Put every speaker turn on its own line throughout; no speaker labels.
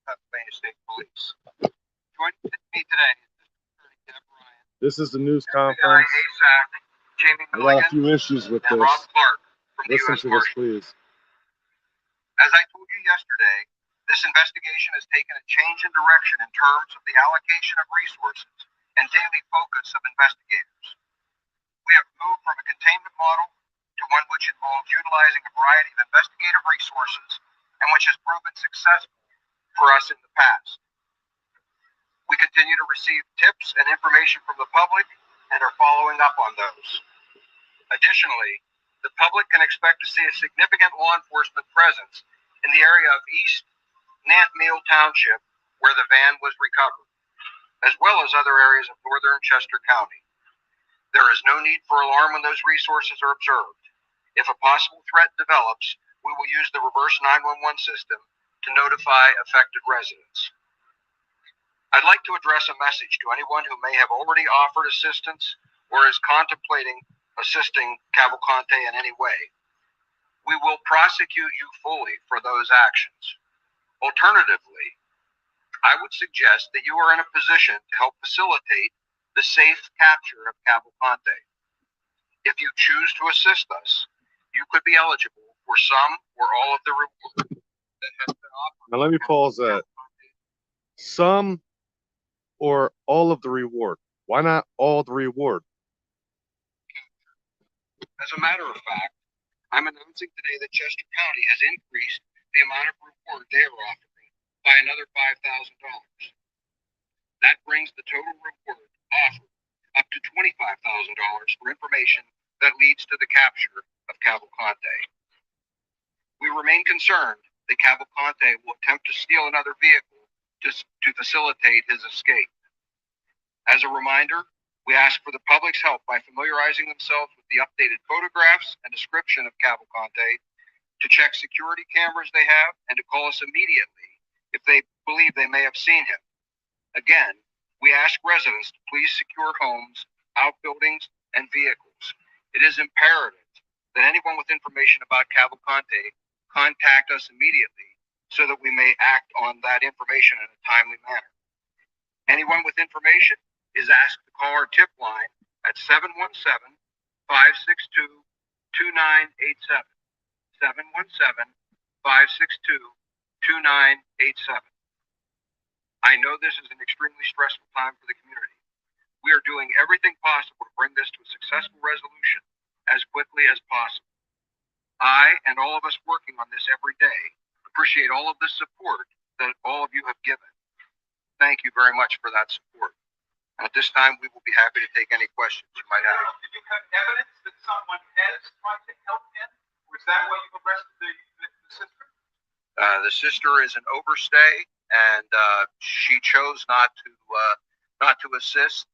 Pennsylvania State Police. Joining me today is Attorney Deb Ryan.
This is the news
FBI
conference.
ASAC, Jamie
I got a
Milligan,
few issues with
and
this.
Rob Clark from the
Listen
U.S.
to this,
Marshals.
please.
As I told you yesterday, this investigation has taken a change in direction in terms of the allocation of resources and daily focus of investigators. We have moved from a containment model to one which involves utilizing a variety of investigative resources and which has proven successful for us in the past. We continue to receive tips and information from the public and are following up on those. Additionally, the public can expect to see a significant law enforcement presence in the area of East Nantmeal Township, where the van was recovered, as well as other areas of northern Chester County. There is no need for alarm when those resources are observed. If a possible threat develops, we will use the reverse 911 system to notify affected residents. I'd like to address a message to anyone who may have already offered assistance or is contemplating assisting Cavalcante in any way. We will prosecute you fully for those actions. Alternatively, I would suggest that you are in a position to help facilitate the safe capture of Cavalcante. If you choose to assist us, you could be eligible for some or all of the reward that has been offered.
Now let me pause that. Some or all of the reward. Why not all the reward?
As a matter of fact, I'm announcing today that Chester County has increased the amount of reward they are offering by another $5,000. That brings the total reward offered up to $25,000 for information that leads to the capture of Cavalcante. We remain concerned that Cavalcante will attempt to steal another vehicle to facilitate his escape. As a reminder, we ask for the public's help by familiarizing themselves with the updated photographs and description of Cavalcante, to check security cameras they have, and to call us immediately if they believe they may have seen him. Again, we ask residents to please secure homes, outbuildings, and vehicles. It is imperative that anyone with information about Cavalcante contact us immediately so that we may act on that information in a timely manner. Anyone with information is asked to call our tip line at 717-562-2987. 717-562-2987. I know this is an extremely stressful time for the community. We are doing everything possible to bring this to a successful resolution as quickly as possible. I and all of us working on this every day appreciate all of the support that all of you have given. Thank you very much for that support. At this time, we will be happy to take any questions you might have.
Did you have evidence that someone has tried to help him? Was that why you arrested the sister?
The sister is an overstay, and she chose not to assist.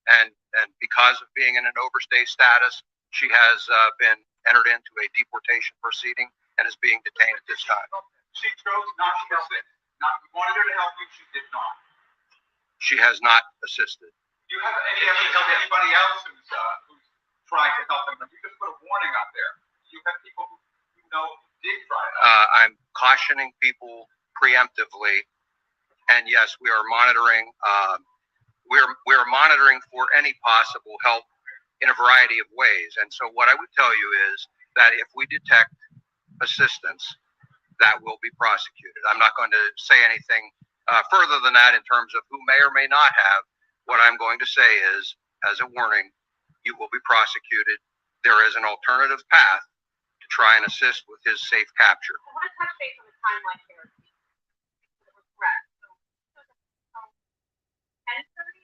And because of being in an overstay status, she has been entered into a deportation proceeding and is being detained at this time.
She chose not to assist. You wanted her to help you, she did not.
She has not assisted.
Do you have any evidence of anybody else who's trying to help him? You just put a warning out there. You have people who you know did try to help.
I'm cautioning people preemptively, and yes, we are monitoring. We're monitoring for any possible help in a variety of ways. And so, what I would tell you is that if we detect assistance, that will be prosecuted. I'm not going to say anything further than that in terms of who may or may not have. What I'm going to say is, as a warning, you will be prosecuted. There is an alternative path to try and assist with his safe capture.
I want to touch base on the timeline here. It was correct. So 10:30.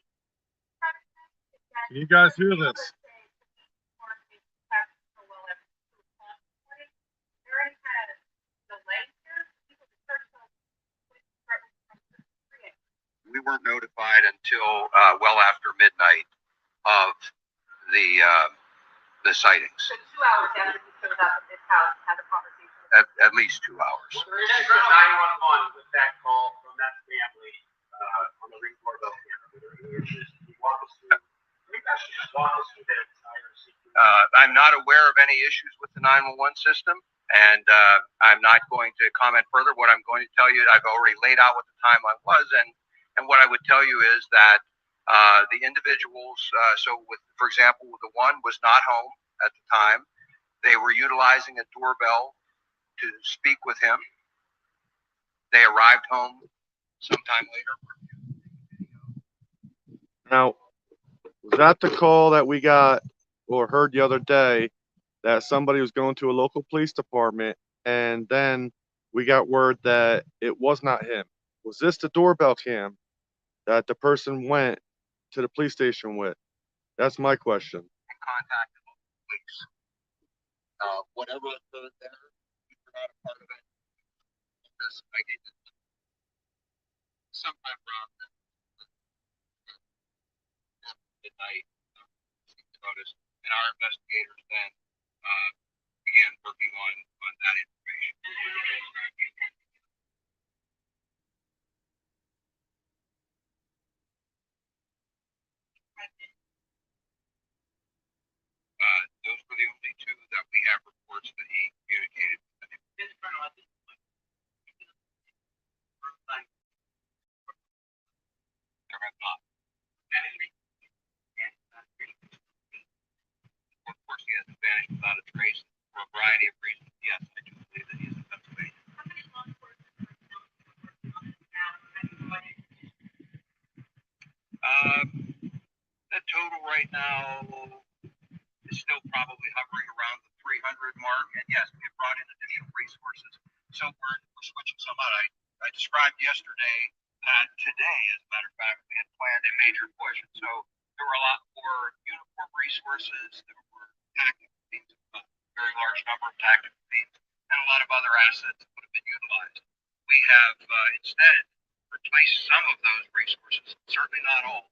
Can you guys hear this?
We weren't notified until well after midnight of the sightings.
So 2 hours after he showed up at this house, had a conversation.
At least 2 hours.
Well, there is 911 with that call from that family on the ring doorbell camera. Were there any issues? Can you walk us through?
I'm not aware of any issues with the 911 system, and I'm not going to comment further. What I'm going to tell you, I've already laid out what the timeline was, and what I would tell you is that the individuals, so with, for example, the one was not home at the time. They were utilizing a doorbell to speak with him. They arrived home sometime later.
Now, was that the call that we got or heard the other day that somebody was going to a local police department and then we got word that it was not him? Was this the doorbell cam that the person went to the police station with? That's my question.
Contacted the police. Whatever occurred there, we were not a part of it. Because I gave it sometime around midnight notice, and our investigators then began working on that information. Those were the only two that we have reports that he communicated with. There have not. Of course, he hasn't vanished without a trace for a variety of reasons. Yes, I do believe that he's in Pennsylvania. The total right now is still probably hovering around the 300 mark. And yes, we have brought in additional resources. So we're switching some out. I described yesterday that today, as a matter of fact, we had planned a major push. So there were a lot more uniform resources. There were tactical teams, a very large number of tactical teams, and a lot of other assets that would have been utilized. We have instead replaced some of those resources, certainly not all,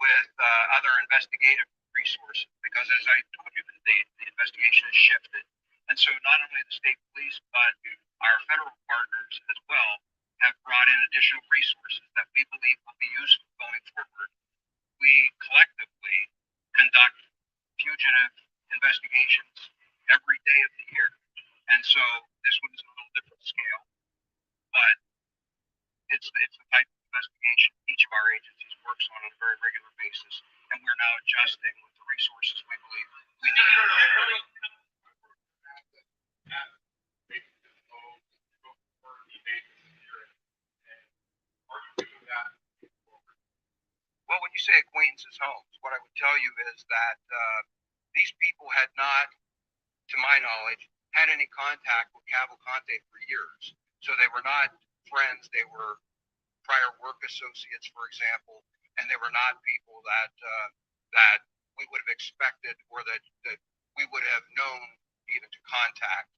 with other investigative resources, because as I told you, the investigation has shifted. And so not only the state police, but our federal partners as well have brought in additional resources that we believe will be useful going forward. We collectively conduct fugitive investigations every day of the year. And so this one is a little different scale, but it's the type of investigation each of our agencies works on a very regular basis, and we're now adjusting with the resources we believe we need. Well, when you say acquaintances' homes, what I would tell you is that these people had not, to my knowledge, had any contact with Cavalcante for years. So they were not friends. They were prior work associates, for example, and they were not people that that we would have expected or that we would have known even to contact.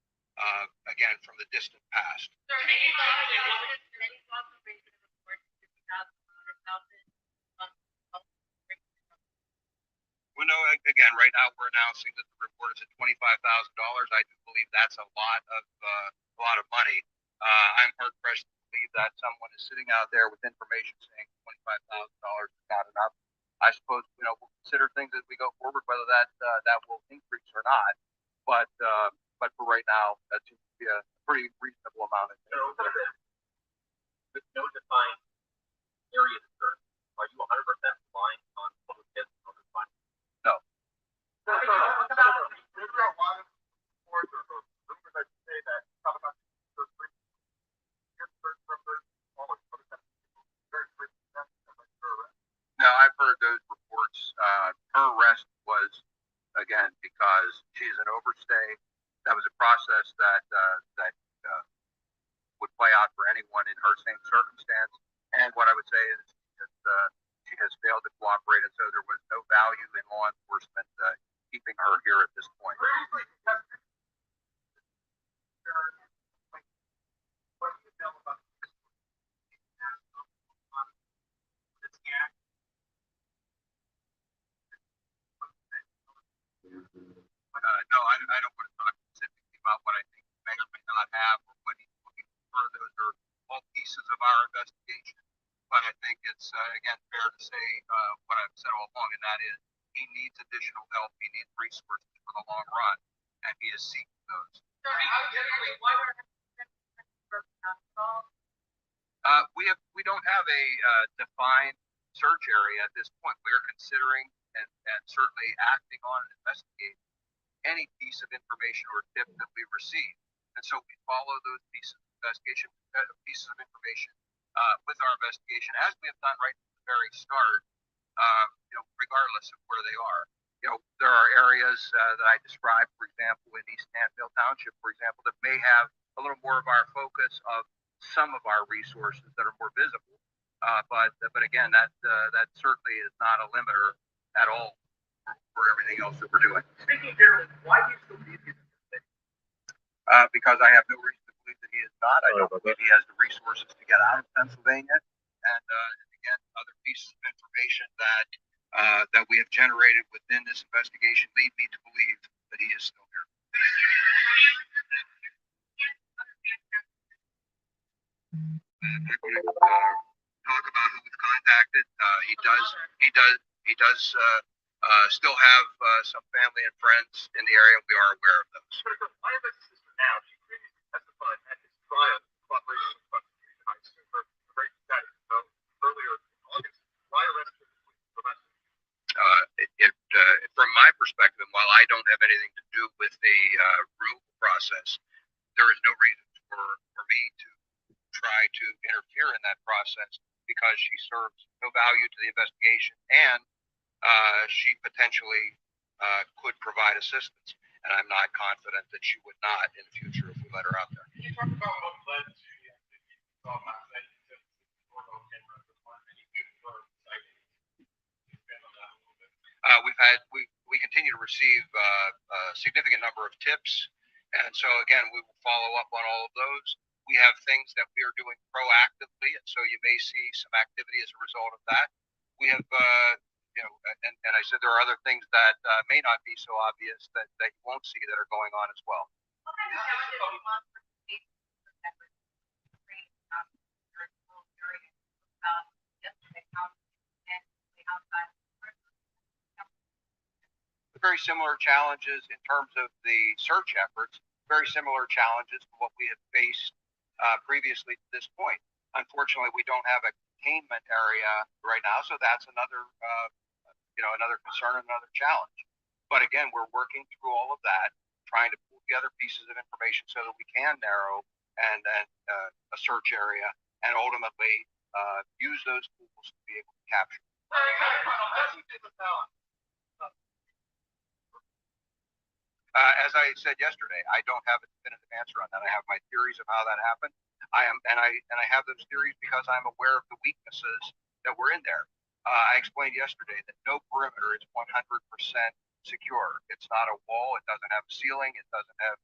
Again, from the distant past. Well, no, again, right now we're announcing that the report is at $25,000. I do believe that's a lot of money. I'm hard pressed to believe that someone is sitting out there with information saying $25,000 is not enough. I suppose we'll consider things as we go forward, whether that will increase or not. But for right now, that seems to be a pretty reasonable amount.
With no defined area to serve, are you 100% relying on public health and other funds?
No.
There's a lot of reports or rumors that say that
No, I've heard those reports. Her arrest was, again, because she's an overstay. That was a process that would play out for anyone in her same circumstance. And what I would say is she has failed to cooperate, and so there was no value in law enforcement keeping her here at this point. No, I don't want to talk specifically about what I think he may or may not have or what he's looking for. Those are all pieces of our investigation. But I think it's, again, fair to say what I've said all along, and that is he needs additional help. He needs resources for the long run, and he is seeking those.
broken up at all?
We don't have a defined search area at this point. We are considering and certainly acting on and investigating any piece of information or tip that we receive. And so we follow those pieces of information with our investigation, as we have done right from the very start, regardless of where they are. There are areas that I described, for example, in East Canfield Township, for example, that may have a little more of our focus of some of our resources that are more visible. But again, that certainly is not a limiter at all for everything else that we're doing.
Speaking generally, why do you still believe he's in the city?
Because I have no reason to believe that he is not. I don't believe he has the resources to get out of Pennsylvania. And again, other pieces of information that we have generated within this investigation lead me to believe that he is still here. Talk about who was contacted. He does still have some family and friends in the area. We are aware of those.
Why is that sister now? She previously testified at his trial in cooperation with prosecution. I assume her rate status earlier in August. Why arrest her for that?
From my perspective, while I don't have anything to do with the removal process, there is no reason for me to try to interfere in that process because she serves no value to the investigation and she potentially could provide assistance. And I'm not confident that she would not in the future if we let her out there.
Can you talk about what led to the activity you saw last night? You said
we continue to receive a significant number of tips, and so again we will follow up on all of those. We have things that we are doing proactively, and so you may see some activity as a result of that. We have and I said there are other things that may not be so obvious that you won't see that are going on as well.
What kind of challenges do you want for state efforts to create your rural area about yesterday and outside?
Very similar challenges in terms of the search efforts, very similar challenges to what we have faced previously to this point. Unfortunately, we don't have a containment area right now, so that's another concern, another challenge. But again, we're working through all of that, trying to pull together pieces of information so that we can narrow and a search area and ultimately use those tools to be able to capture. As I said yesterday, I don't have a definitive answer on that. I have my theories of how that happened. I have those theories because I'm aware of the weaknesses that were in there. I explained yesterday that no perimeter is 100% secure. It's not a wall. It doesn't have a ceiling. It doesn't have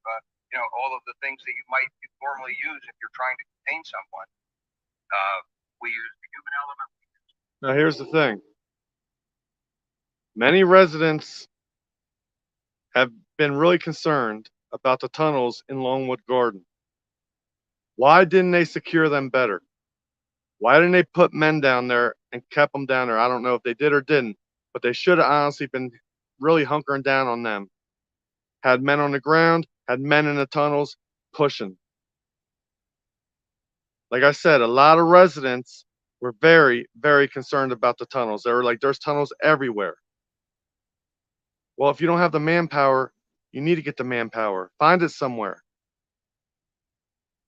all of the things that you might normally use if you're trying to contain someone. We use the human element.
Now here's the thing. Many residents have been really concerned about the tunnels in Longwood Garden. Why didn't they secure them better? Why didn't they put men down there and kept them down there? I don't know if they did or didn't, but they should have honestly been really hunkering down on them. Had men on the ground, had men in the tunnels pushing. Like I said, a lot of residents were very, very concerned about the tunnels. They were like, there's tunnels everywhere. Well, if you don't have the manpower, you need to get the manpower. Find it somewhere.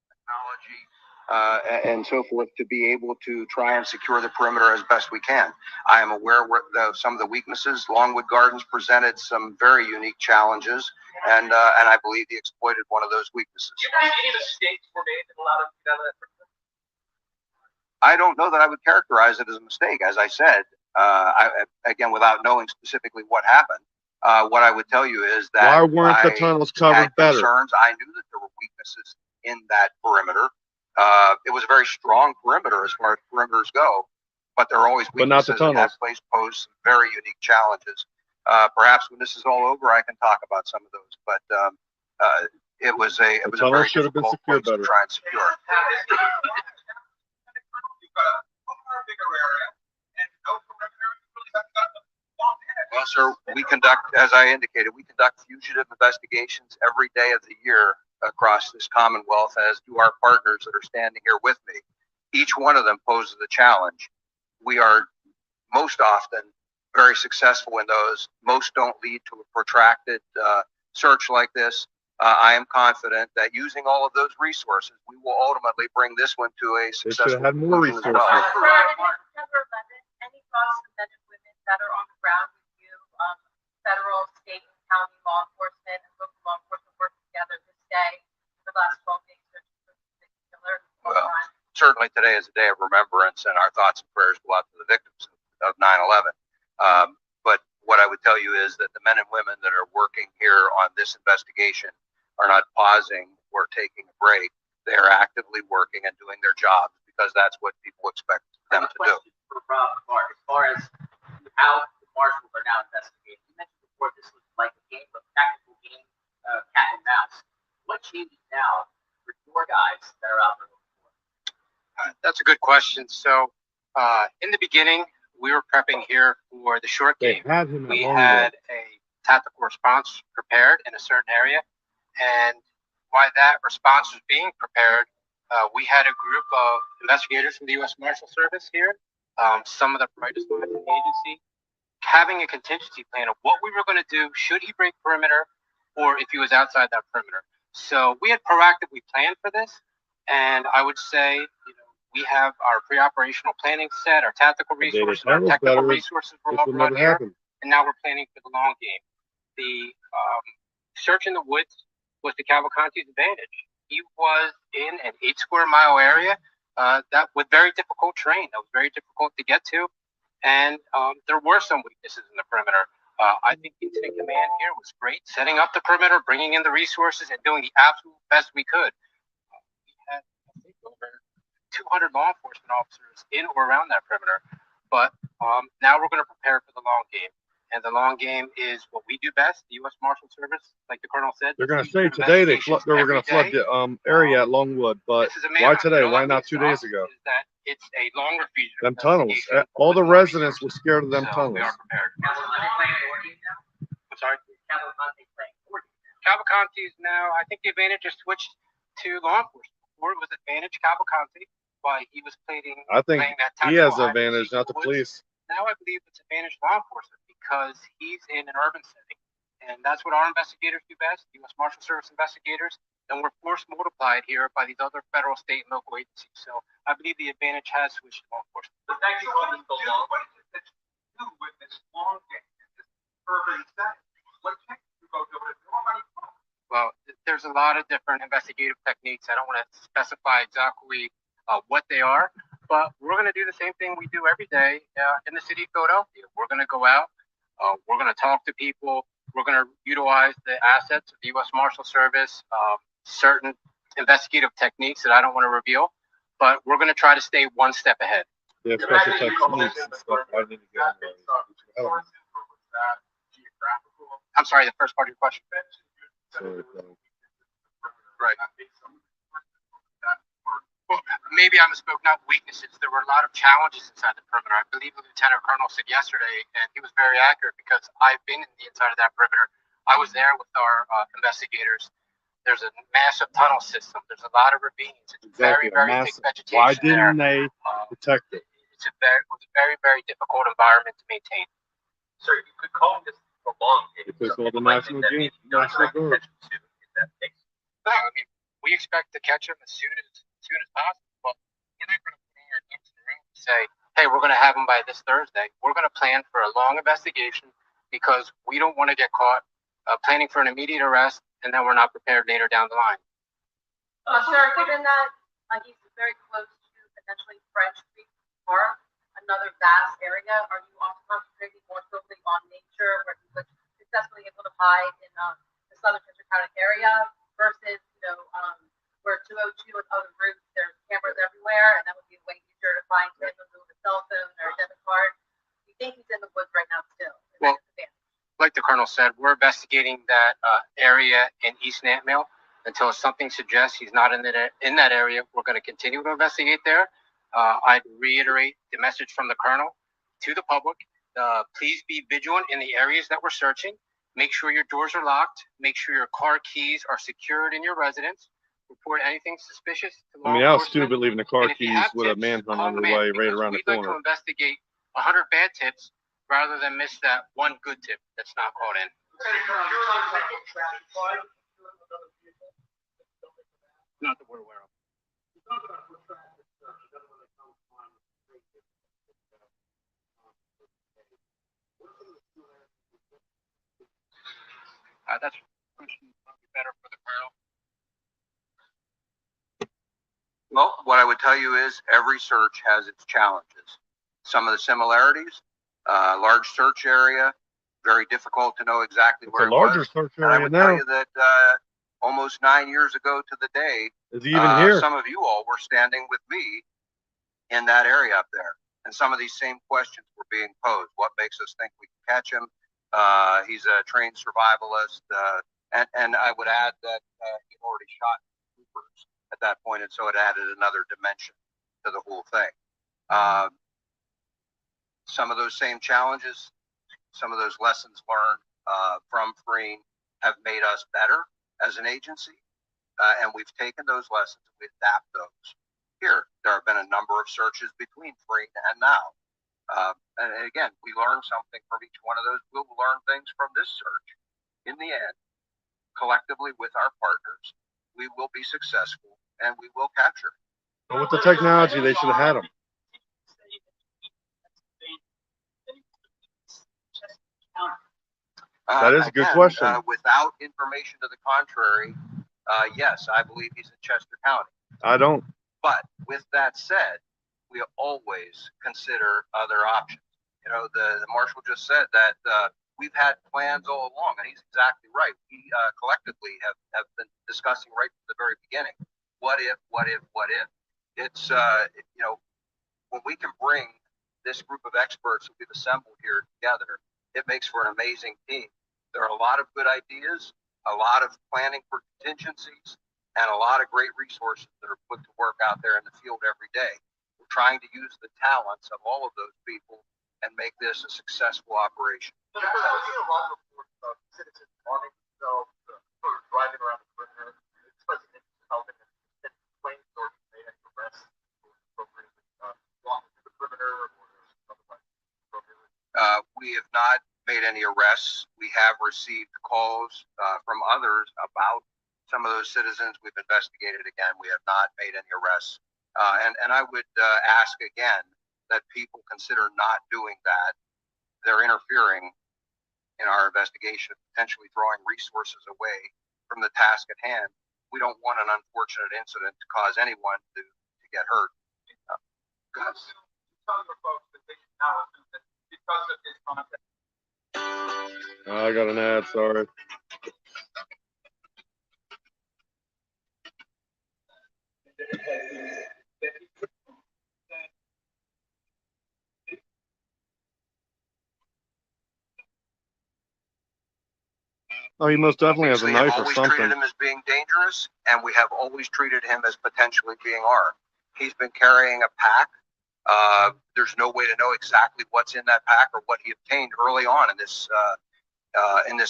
Technology and so forth to be able to try and secure the perimeter as best we can. I am aware of some of the weaknesses. Longwood Gardens presented some very unique challenges, and I believe he exploited one of those weaknesses.
Do you think any mistakes were made that allowed him to get out of that perimeter?
I don't know that I would characterize it as a mistake. As I said, again, without knowing specifically what happened, what I would tell you is that
why weren't the tunnels covered better?
Concerns. I knew that there were weaknesses in that perimeter. It was a very strong perimeter as far as perimeters go, but there are always weaknesses.
But not the tunnels.
And that place posed some very unique challenges. Perhaps when this is all over, I can talk about some of those. But it was a very difficult place to try and secure. Well, sir, we conduct, as I indicated, we conduct fugitive investigations every day of the year across this Commonwealth, as do our partners that are standing here with me. Each one of them poses a challenge. We are most often very successful in those. Most don't lead to a protracted search like this. I am confident that using all of those resources, we will ultimately bring this one to a
They should
successful
have had more
conclusion as
resources.
well.
September 11th, any thoughts on men and women that are on the ground with you, federal, state, and county law enforcement and local law enforcement working together this day for the last 12 days for the killer?
Well, certainly today is a day of remembrance, and our thoughts and prayers go out to the victims of 9/11. But what I would tell you is that the men and women that are working here on this investigation are not pausing or taking a break. They are actively working and doing their jobs because that's what people expect them to do.
For Rob and Mark, as far as how the marshals are now investigating, you mentioned before this was like a game of tactical game, cat and mouse. What changes now for your guys that are out there looking for?
That's a good question. So, in the beginning, we were prepping here for the short
They
game.
had him at
We
Longwood.
had a tactical response prepared in a certain area, and while that response was being prepared, we had a group of investigators from the U.S. Marshal Service here, some of the brightest minds in the agency, having a contingency plan of what we were going to do should he break perimeter or if he was outside that perimeter. So we had proactively planned for this, and I would say, we have our pre-operational planning set, our tactical
The data
resources, our
was
technical
better.
resources were
This
all
would
brought
never
here,
happen.
and now we're planning for the long game. The search in the woods was the Cavalcanti's advantage. He was in an 8 square mile area that with very difficult terrain, that was very difficult to get to, and there were some weaknesses in the perimeter. I think the incident command here was great, setting up the perimeter, bringing in the resources, and doing the absolute best we could. We had, I think, over 200 law enforcement officers in or around that perimeter. But now we're going to prepare for the long game. And the long game is what we do best, the U.S. Marshal Service, like the Colonel said.
They're going to
we
say
do
today they
investigations
were going to flood
every day.
the area at Longwood, but
This is a man
why
up.
today?
You know
Why
what
not
makes
2
it
days
awesome
ago?
Is that it's a longer fugitive
Them tunnels.
investigation
All the
with more
residents were
resources.
scared of them
So
tunnels.
we are prepared.
Cavalcante playing for you now?
I'm sorry.
Cavalcante playing for you now?
Cavalcanti is now, I think the advantage has switched to law enforcement. Before it was advantage Cavalcanti, while he was playing
I think
that
he has
tactical
the advantage,
hide and seek in
not the
woods.
police.
Now I believe it's advantage law enforcement because he's in an urban setting. And that's what our investigators do best, U.S. Marshal Service investigators. And we're force multiplied here by these other federal, state, and local agencies. So I believe the advantage has switched to law enforcement.
But thanks for letting the long. What is it that you do with this long game, this urban setting? What techniques you go to it? Nobody knows.
Well, there's a lot of different investigative techniques. I don't want to specify exactly what they are, but we're going to do the same thing we do every day in the city of Philadelphia. We're going to go out. We're going to talk to people. We're going to utilize the assets of the U.S. Marshal Service, certain investigative techniques that I don't want to reveal, but we're going to try to stay one step ahead.
They have special techniques and stuff. I need to get on those.
Geographical.
I'm sorry, the first part of your question. Right. Well, maybe I misspoke, not weaknesses. There were a lot of challenges inside the perimeter. I believe the Lieutenant Colonel said yesterday, and he was very accurate because I've been in the inside of that perimeter. I was there with our investigators. There's a massive tunnel system. There's a lot of ravines. It's
Exactly,
very
massive.
thick vegetation
Why
there.
didn't they protect it?
It was a very difficult environment to maintain.
Sir, you could call this a long game.
Because
Some
all the
people might
National
think that
Guard-
maybe not
National
direct
Guard.
attention to in that case.
No, I mean, we expect to catch them as soon as possible. But we're not going to put all our ducks in a row and say, hey, we're going to have them by this Thursday. We're going to plan for a long investigation because we don't want to get caught planning for an immediate arrest and then we're not prepared later down the line.
Sir, given that he's very close to potentially French Creek Park, another vast area, are you also concentrating more solely on nature where he was successfully able to hide in the southern County area versus, where 202 and other routes, there's cameras everywhere, and that would be way easier to find him with a cell phone or a debit card. You think he's in the woods right now still?
Well, like the Colonel said, we're investigating that area in East Nantmeal until something suggests he's not in that area. We're going to continue to investigate there. I'd reiterate the message from the Colonel to the public. Please be vigilant in the areas that we're searching. Make sure your doors are locked. Make sure your car keys are secured in your residence. Report anything suspicious to law
I mean, how
enforcement.
stupid leaving the car
And if you
keys
have
with a
tips,
manhunt
call the
underway
man,
right
because
around the
we'd like to
corner.
investigate 100 bad tips rather than miss that one good tip that's not called in. Not that we're aware of. That's probably better for the colonel.
Well, what I would tell you is every search has its challenges. Some of the similarities, large search area, very difficult to know exactly
It's
where
a
it
larger
was.
search
And I
area
would tell
now.
you that almost 9 years ago to the day,
Is he even here?
some of you all were standing with me in that area up there. And some of these same questions were being posed. What makes us think we can catch him? He's a trained survivalist. And I would add that he already shot troopers at that point, and so it added another dimension to the whole thing. Some of those same challenges, some of those lessons learned from freeing have made us better as an agency, and we've taken those lessons and we adapt those. Here, there have been a number of searches between freeing and now. And again, we learn something from each one of those. We'll learn things from this search. In the end, collectively with our partners, we will be successful and we will capture.
But with the technology, they should have had him. That is a good question.
Without information to the contrary, yes, I believe he's in Chester County.
I don't.
But with that said, we always consider other options. You know, the marshal just said that we've had plans all along, and he's exactly right. We collectively have been discussing right from the very beginning. What if? It's, you know, when we can bring this group of experts that we've assembled here together, it makes for an amazing team. There are a lot of good ideas, a lot of planning for contingencies, and a lot of great resources that are put to work out there in the field every day. We're trying to use the talents of all of those people and make this a successful operation.
I've seen a lot of reports of citizens wanting themselves sort of driving around the perimeter, expressing interest in helping and claims or made any arrests appropriately walking through the perimeter or otherwise appropriately.
We have not made any arrests. We have received calls from others about some of those citizens. We've investigated again. We have not made any arrests. And I would ask again that people consider not doing that. They're interfering in our investigation, potentially throwing resources away from the task at hand. We don't want an unfortunate incident to cause anyone to get hurt.
Tell your folks that they should now assume that because of his contact.
I got an ad, sorry. Oh, he most definitely has a
We have
knife or
always
something.
treated him as being dangerous, and we have always treated him as potentially being armed. He's been carrying a pack. There's no way to know exactly what's in that pack or what he obtained early on in this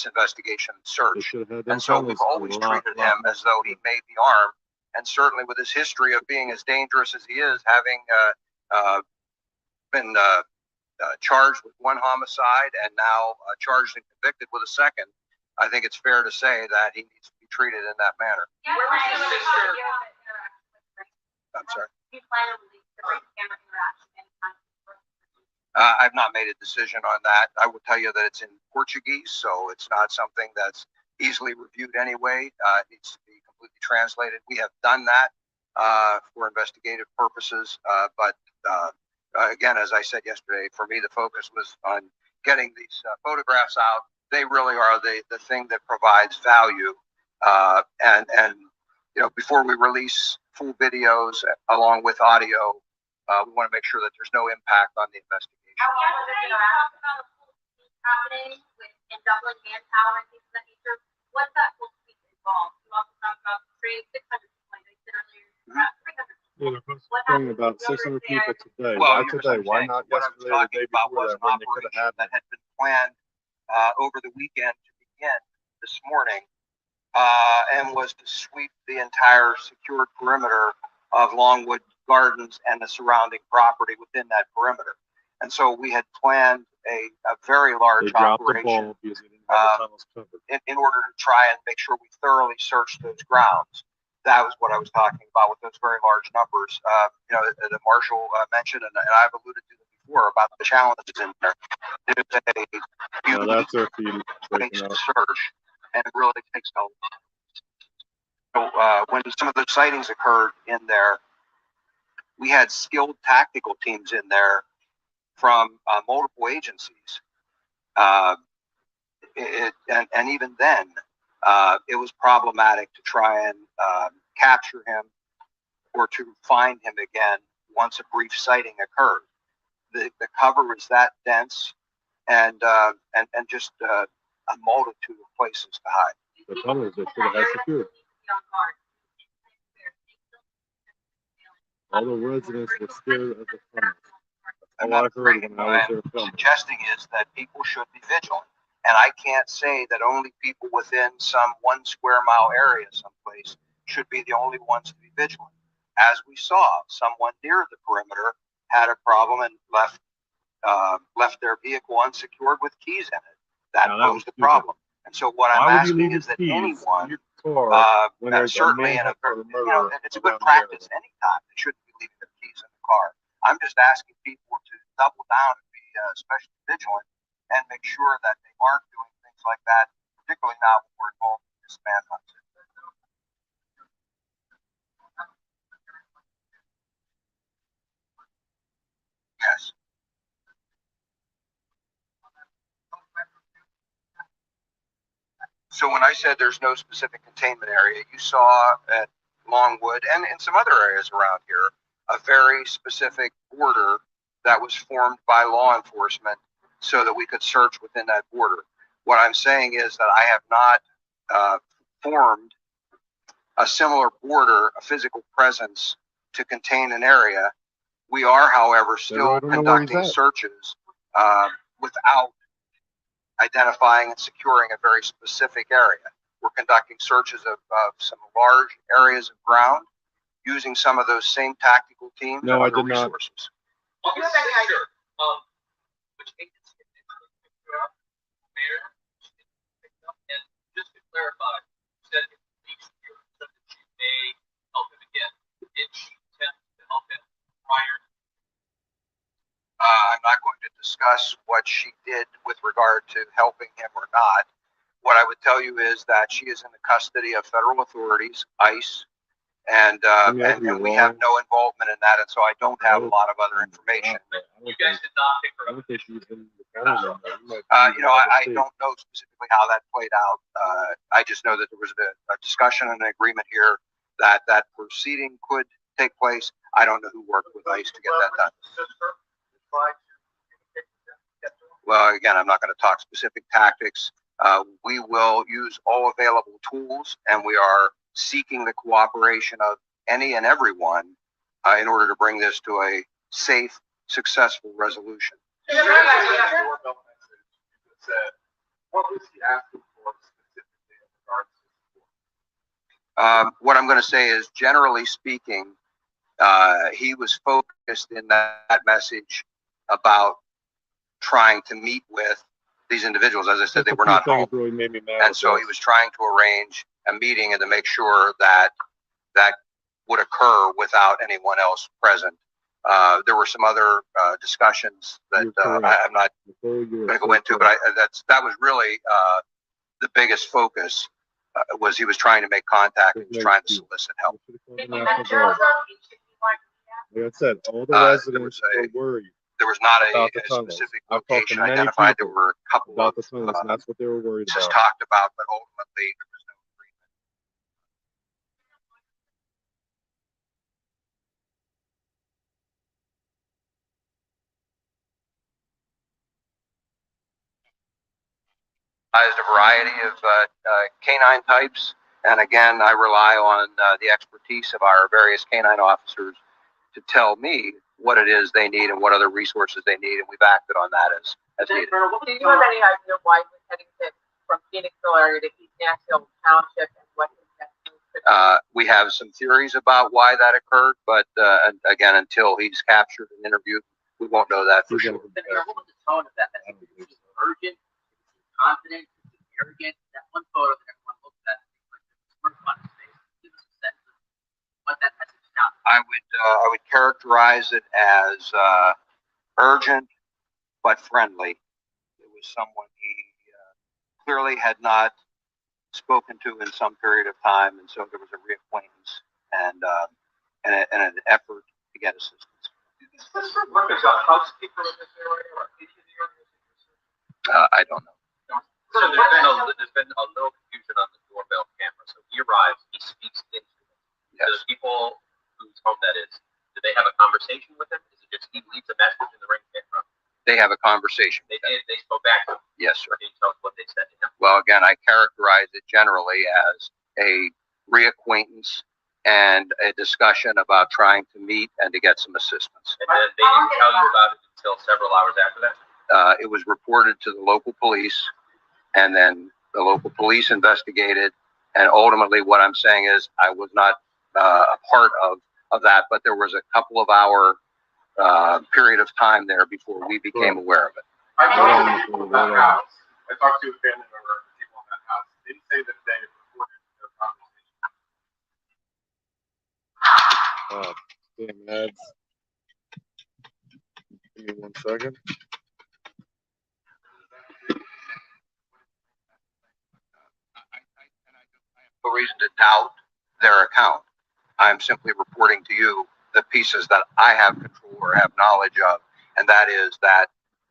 investigation and
They
search.
should have had them
And so
fellas
we've always
a lot
treated him as though he may be armed, and certainly with his history of being as dangerous as he is, having been charged with one homicide and now charged and convicted with a second, I think it's fair to say that he needs to be treated in that manner.
Yeah,
Where was your sister?
I'm sorry.
Do you plan to release the ring camera interaction anytime?
I've not made a decision on that. I will tell you that it's in Portuguese, so it's not something that's easily reviewed anyway. It needs to be completely translated. We have done that for investigative purposes, but again, as I said yesterday, for me, the focus was on getting these photographs out. They really are the thing that provides value. And you know, before we release full videos along with audio, we want to make sure that there's no impact on the investigation.
Yesterday, you talked about a full suite happening and doubling manpower and things of that nature. What's that full suite involved? You also talked about training 600 people, like I said earlier, about 300 people.
Yeah, they're supposed to train about 600 people today.
Well,
Why today? Why not
what I was
yesterday or the
talking
day
about
before
was
that
an
when they could have
operation
had
that
them?
had been planned over the weekend to begin in this morning, and was to sweep the entire secured perimeter of Longwood Gardens and the surrounding property within that perimeter. And so we had planned a very
They
large
dropped the
operation
ball because they didn't have the tunnels covered.
in order to try and make sure we thoroughly searched those grounds. That was what I was talking about with those very large numbers. The Marshal mentioned, and I've alluded to them before, about the challenges in there. There's a
Now
huge
that's their feet
place
breaking
to
up.
search, and it really takes a lot. So when some of the sightings occurred in there, we had skilled tactical teams in there from multiple agencies. And even then, it was problematic to try and capture him or to find him again once a brief sighting occurred. The cover is that dense, and just a multitude of places to hide.
The tunnels they should have had secured. All the residents were scared of the tunnels. All I heard when I was there
What I'm
filming.
suggesting is that people should be vigilant. And I can't say that only people within some 1 square mile area someplace should be the only ones to be vigilant. As we saw, someone near the perimeter had a problem and left their vehicle unsecured with keys in it. That
Now, that
posed
was
a problem. And so what I'm
Why would you
asking
leave
is
your
that
keys in
anyone,
your car when there's a
certainly in
manhunt for a murder
it's a good
around the
practice
area?
anytime. They shouldn't be leaving their keys in the car. I'm just asking people to double down and be especially vigilant and make sure that they aren't doing things like that, particularly now when we're involved in this manhunt. Yes. So when I said there's no specific containment area, you saw at Longwood and in some other areas around here a very specific border that was formed by law enforcement so that we could search within that border. What I'm saying is that I have not formed a similar border, a physical presence to contain an area. We are, however, still conducting searches without identifying and securing a very specific area. We're conducting searches of some large areas of ground using some of those same tactical teams and other resources.
On the picture, which agency did you pick up? Where did you pick up? And just to clarify, you said if police here said that she may help him again. Did she attempt to help him prior?
I'm not going to discuss what she did with regard to helping him or not. What I would tell you is that she is in the custody of federal authorities, ICE, and we have no involvement in that, and so I don't have a lot of other information.
You guys did not pick her up.
I don't know specifically how that played out. I just know that there was a discussion and an agreement here that proceeding could take place. I don't know who worked with ICE to get that done. Well, again, I'm not going to talk specific tactics. We will use all available tools, and we are seeking the cooperation of any and everyone in order to bring this to a safe, successful resolution.
What was he asking for specifically in regards to
What I'm going to say is, generally speaking, he was focused in that message about trying to meet with these individuals. As I said, they were not home.
Really made me mad
And so he was trying to arrange a meeting and to make sure that that would occur without anyone else present. There were some other discussions that I'm not going to go into, but that was really the biggest focus. Was he was trying to make contact and was trying to solicit help.
Like I said, all the residents were worried.
There was not a
tunnels.
specific
I've talked to
location
many
identified. There
people
were a couple
about
of
the tunnels, and that's what they were worried
just
about.
talked about, but ultimately there was no agreement. A variety of canine types, and again, I rely on the expertise of our various canine officers to tell me what it is they need and what other resources they need, and we've acted on that as needed.
Do you have any idea why he was heading to from Phoenixville area to East Mansfield Township and what is that?
We have some theories about why that occurred, but again, until he's captured and interviewed, we won't know that for sure.
The mayor, what was the tone of that message? Was it urgent? Was it confident? Was it arrogant? That one photo that everyone looked at, like the smirk on his face, give us a sense of what that message sounded like.
I would characterize it as urgent but friendly. It was someone he clearly had not spoken to in some period of time, and so there was a reacquaintance and an effort to get assistance.
Is this work as a housekeeper in this area or each of the organizations?
I don't know.
So there's been a little confusion on the doorbell camera. So he arrives, he speaks into it.
Yes.
The people whose home that is, do they have a conversation with him? Is it just he leaves a message in the ring camera?
They have a conversation.
They spoke back to him.
Yes, sir.
Can you tell us what they said to him?
Well, again, I characterize it generally as a reacquaintance and a discussion about trying to meet and to get some assistance.
And then they didn't tell you about it until several hours after that?
It was reported to the local police, and then the local police investigated. And ultimately, what I'm saying is I was not a part of that, but there was a couple of hour period of time there before we became aware of it.
I talked to people in that house. I talked to a family member of the people in that house. They didn't say that they reported their conversation.
Damn ads. Give me 1 second.
No reason to doubt their account. I'm simply reporting to you the pieces that I have control or have knowledge of, and that is that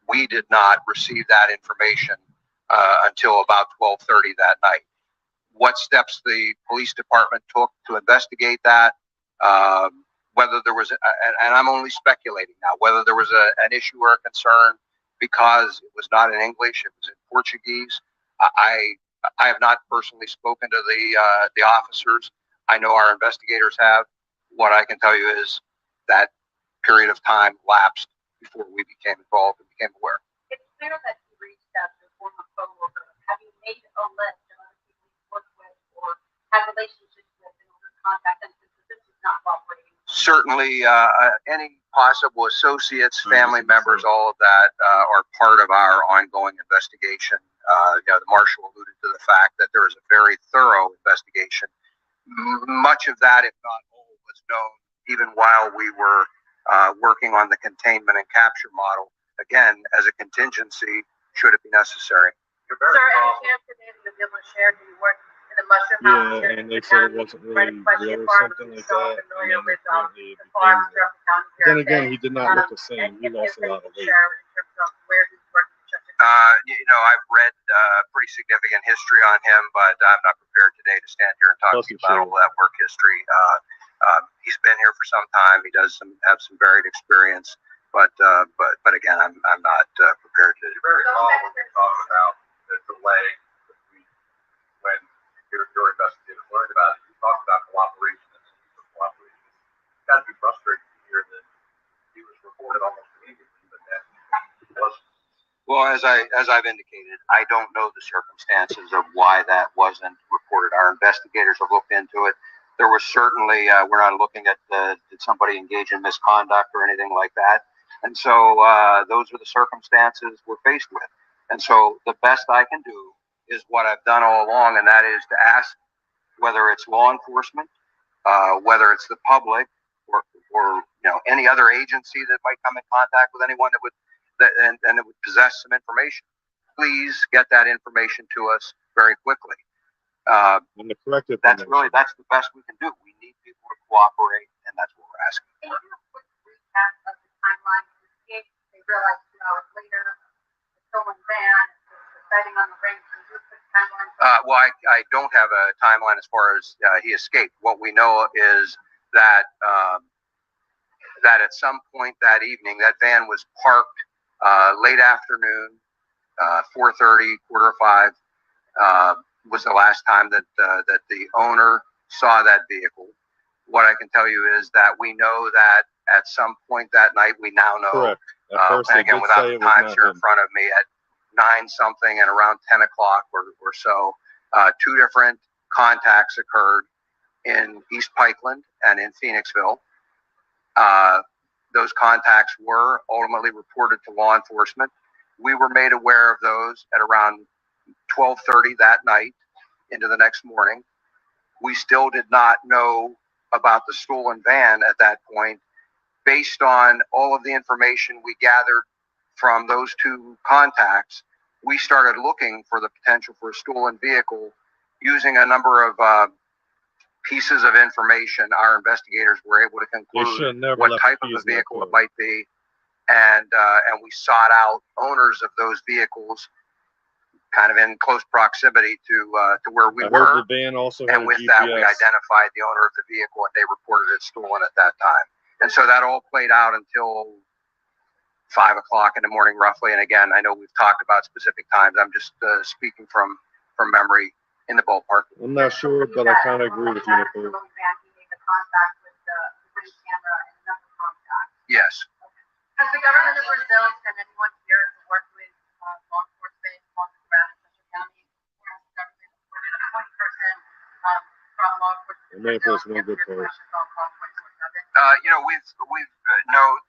we did not receive that information until about 12:30 that night. What steps the police department took to investigate that, whether there was, and I'm only speculating now, whether there was an issue or a concern because it was not in English, it was in Portuguese. I have not personally spoken to the officers. I know our investigators have. What I can tell you is that period of time lapsed before we became involved and became aware.
It's clear that you reached out to a former coworker. Have you made a list of other people you work with or have relationships with in order to contact them since this is not cooperating?
Certainly, any possible associates, family members, all of that are part of our ongoing investigation. The marshal alluded to the fact that there is a very thorough investigation. Much of that, if not all, was known even while we were working on the containment and capture model, again, as a contingency, should it be necessary.
You're
Sir,
very
any
involved.
chance today that you'll be able to share who you work in the mushroom house?
Yeah, and they said it wasn't really real or something like that. And
Familiar
then
with
apparently it
the farms
became real.
throughout the county.
But then again, he did not look the same. He
And
lost
if
a lot of
they
weight.
share in terms of where he's working.
I've read pretty significant history on him, but I'm not prepared today to stand here and talk
Plus
to you
he
about
should.
all that work history. He's been here for some time. He does have some varied experience, but again, I'm not prepared to.
You're very calm when you talk about the delay when your investigators learned about it. You talk about cooperation and the need for cooperation. It's got to be frustrating to hear that he was reported almost immediately, but that wasn't.
Well, as I've indicated, I don't know the circumstances of why that wasn't reported. Our investigators have looked into it. There was certainly, we're not looking at did somebody engage in misconduct or anything like that. And so those are the circumstances we're faced with. And so the best I can do is what I've done all along, and that is to ask whether it's law enforcement, whether it's the public, or any other agency that might come in contact with anyone that would and it would possess some information. Please get that information to us very quickly.
And the correct
That's
information.
that's the best we can do. We need people to cooperate, and that's what we're asking
Can
for.
you do a quick recap of the timeline of the escape? They realized 2 hours later, the stolen van, the sighting on the ring. Can you do a quick timeline?
Well, I don't have a timeline as far as he escaped. What we know is that that at some point that evening, that van was parked late afternoon, 4:30, 4:45 was the last time that the owner saw that vehicle. What I can tell you is that we know that at some point that night, we now know.
Correct. At first
And
they
again,
did
without
say
the
it was
times
not
here in
him.
front of me, 9 something and around 10 o'clock or so, 2 different contacts occurred in East Pikeland and in Phoenixville. Those contacts were ultimately reported to law enforcement. We were made aware of those at around 12:30 that night into the next morning. We still did not know about the stolen van at that point. Based on all of the information we gathered from those 2 contacts, we started looking for the potential for a stolen vehicle using a number of pieces of information. Our investigators were able to conclude what type of a vehicle it might be, and we sought out owners of those vehicles, kind of in close proximity to where we were.
The van also
and with that, we identified the owner of the vehicle, and they reported it stolen at that time. And so that all played out until 5 o'clock in the morning, roughly. And again, I know we've talked about specific times. I'm just speaking from memory in the ballpark.
I'm not sure, but I kind of agree with you, Nicole.
Yes.
Has the government of Brazil sent anyone here to work with law enforcement on the ground in Central County? Has the government appointed a point person from law enforcement?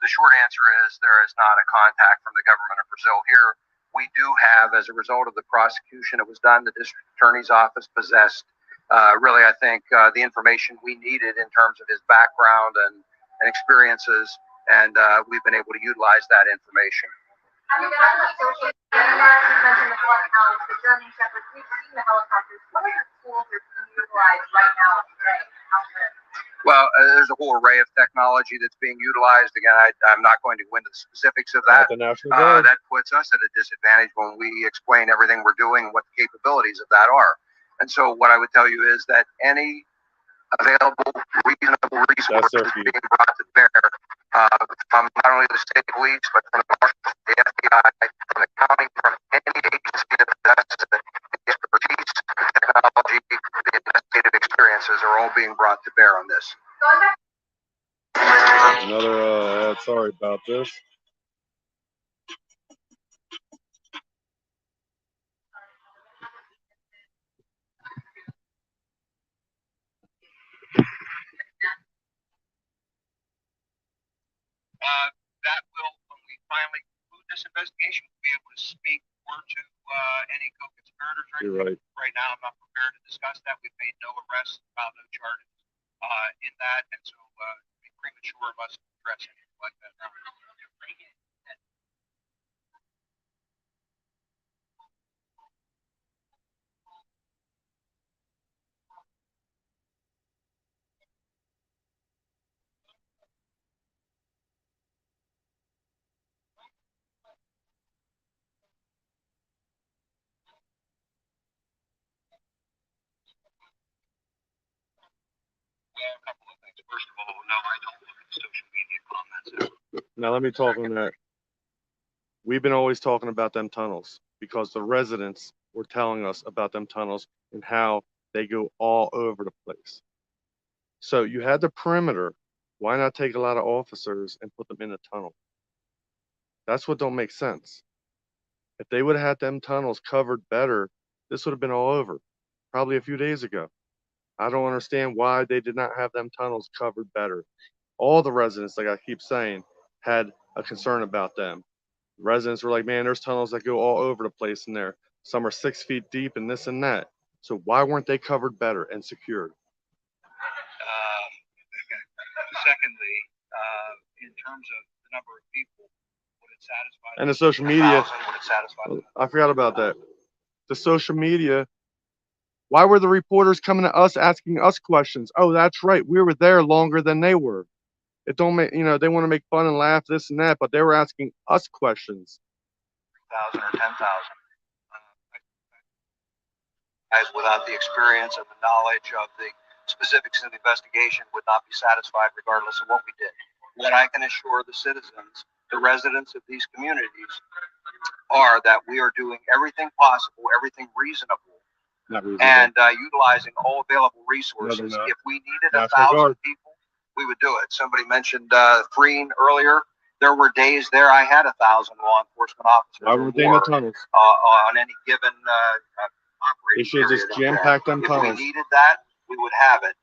The short answer is there is not a contact from the government of Brazil here. We do have, as a result of the prosecution that was done, the district attorney's office possessed really, I think, the information we needed in terms of his background and experiences, and we've been able to utilize that information.
You mentioned the Bloodhounds, the German Shepherds. We've seen the helicopters. What other tools are being utilized right now today?
Well, there's a whole array of technology that's being utilized. Again, I'm not going to go into the specifics of that. That puts us at a disadvantage when we explain everything we're doing and what the capabilities of that are. And so what I would tell you is that any available, reasonable resources being brought to bear from not only the state police, but from the Marshals, the FBI, from the county, from any agency that possesses the expertise, technology, the investigative experiences are all being brought to bear on this.
Another ad, sorry about this.
That will, when we finally conclude this investigation, we'll be able to speak more to any co-conspirators.
You're right.
Right now, I'm not prepared to discuss that. We've made no arrests, filed no charges in that, and so it'd be premature of us to address anything like that now. Well, a couple of things. First of all, no, I don't look at social media comments.
Now let me talk on that. We've been always talking about them tunnels because the residents were telling us about them tunnels and how they go all over the place. So you had the perimeter. Why not take a lot of officers and put them in a tunnel? That's what don't make sense. If they would have had them tunnels covered better, this would have been all over probably a few days ago. I don't understand why they did not have them tunnels covered better. All the residents, like I keep saying, had a concern about them. Residents were like, man, there's tunnels that go all over the place in there. Some are 6 feet deep and this and that. So why weren't they covered better and secured?
Secondly, in terms of the number of people, would it satisfy?
And the social media,
would it satisfy?
I forgot about that. The social media, why were the reporters coming to us asking us questions? Oh, that's right. We were there longer than they were. It don't make, they want to make fun and laugh, this and that, but they were asking us questions.
3,000 or 10,000. Guys without the experience and the knowledge of the specifics of the investigation would not be satisfied regardless of what we did. What I can assure the citizens, the residents of these communities, are that we are doing everything possible, everything reasonable, and utilizing all available resources. If we needed 1,000 people, we would do it. Somebody mentioned freeing earlier. There were days there I had 1,000 law enforcement officers
Why
or
weren't they in the
more,
tunnels?
on any given
They
operating
should just
period.
jam pack them
If we
tunnels.
needed that, we would have it.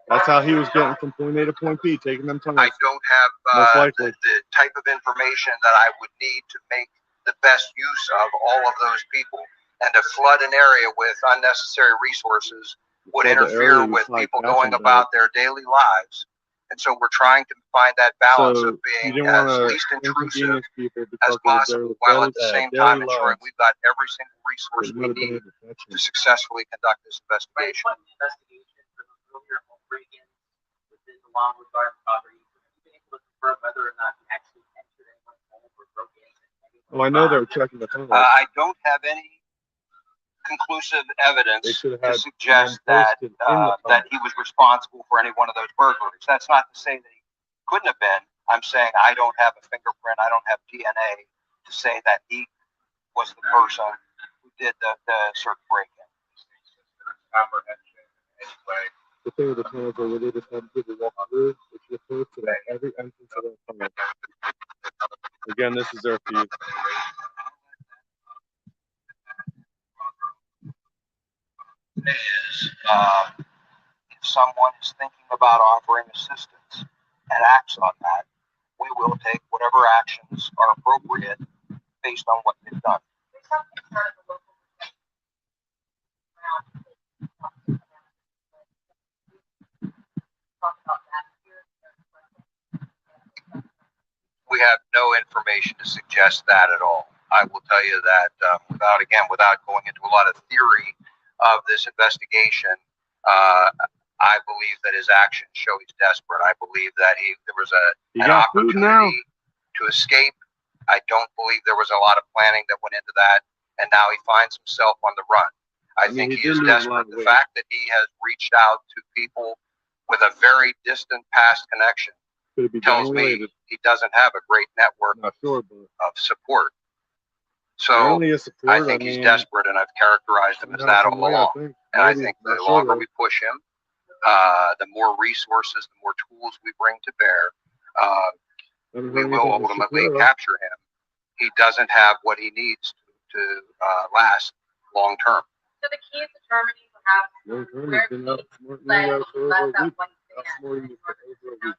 That's how he was getting from point A to point B, taking them tunnels.
I don't have
Most likely.
the type of information that I would need to make the best use of all of those people. And to flood an area with unnecessary resources would
Flood the
interfere
area, you
with
probably
people
catch
going
them
about their daily lives. And so we're trying to find that balance
So
of
you
being
didn't
as
want
least
to
intrusive
inconvenience people
as
because of
possible,
their
while at the same time
daily
ensuring
lives.
we've got every single
They
resource we
might have been
need
able to catch
to
them.
successfully conduct this
Right,
investigation.
what investigation for those earlier home break-ins within the Longwood Garden property? Have you been able to confirm whether or not you actually entered anyone's home or broke in?
Well, I know they were checking the tunnels.
I don't have any conclusive
They
evidence
should have
to
had
suggest
them
that
posted in the
that
tunnel.
he was responsible for any one of those burglaries. That's not to say that he couldn't have been. I'm saying I don't have a fingerprint. I don't have DNA to say that he was the person who did the circuit break-in.
The thing with the tunnels are where they just have people walk through, they should have posted at every entrance of that tunnel. Again, this is their feed.
Is if someone is thinking about offering assistance and acts on that, we will take whatever actions are appropriate based on what they've done.
There's some concern of the local around talk about that here.
We have no information to suggest that at all. I will tell you that without going into a lot of theory of this investigation, I believe that his actions show he's desperate. I believe that there was
You
an
got food now.
opportunity to escape. I don't believe there was a lot of planning that went into that, and now he finds himself on the run. I think
he
he
did
is
lose a lot
desperate.
of
The
weight.
fact that he has reached out to people with a very distant past connection
Could it be
tells
gang
me
related?
he doesn't have a great network
Not sure, but
of support.
not
So
only is support,
I think he's desperate, and I've characterized him as that all along. And I think the longer we push him, the more resources, the more tools we bring to bear, we will ultimately capture him. He doesn't have what he needs to last long term.
So the key is determining perhaps
Long-term, he's been out more
led
than for over a
left that
week.
one
That's
van.
more than for over a week.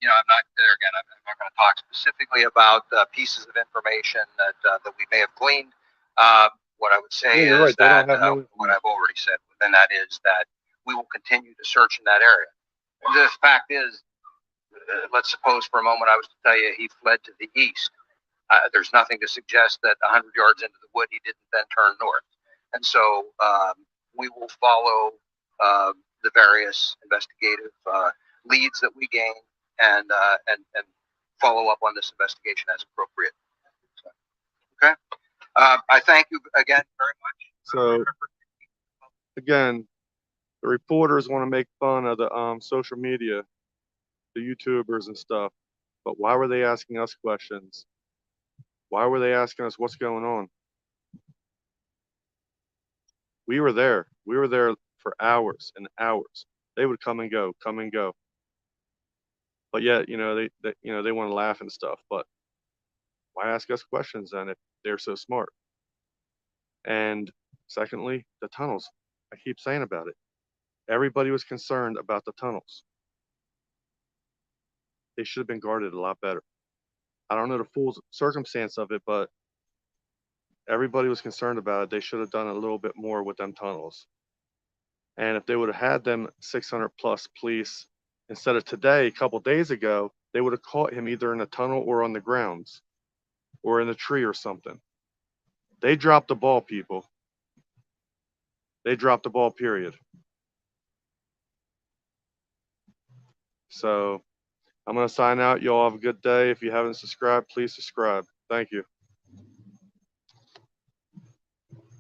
I'm not there again. I'm not going to talk specifically about pieces of information that we may have gleaned. What I would say
Yeah, you're
is
right. They
that
don't have
what I've already said, and that is that we will continue to search in that area. The fact is, let's suppose for a moment I was to tell you he fled to the east. There's nothing to suggest that 100 yards into the wood he didn't then turn north. And so we will follow the various investigative leads that we gain and follow up on this investigation as appropriate. So, okay. I thank you again very much.
So again, the reporters want to make fun of the social media, the YouTubers and stuff, but why were they asking us questions? Why were they asking us what's going on? We were there. We were there for hours and hours. They would come and go, come and go. But yet, they want to laugh and stuff. But why ask us questions then if they're so smart? And secondly, the tunnels. I keep saying about it. Everybody was concerned about the tunnels. They should have been guarded a lot better. I don't know the full circumstance of it, but everybody was concerned about it. They should have done a little bit more with them tunnels. And if they would have had them 600 plus police instead of today, a couple days ago, they would have caught him either in a tunnel or on the grounds or in a tree or something. They dropped the ball, people. They dropped the ball, period. So I'm going to sign out. Y'all have a good day. If you haven't subscribed, please subscribe. Thank you.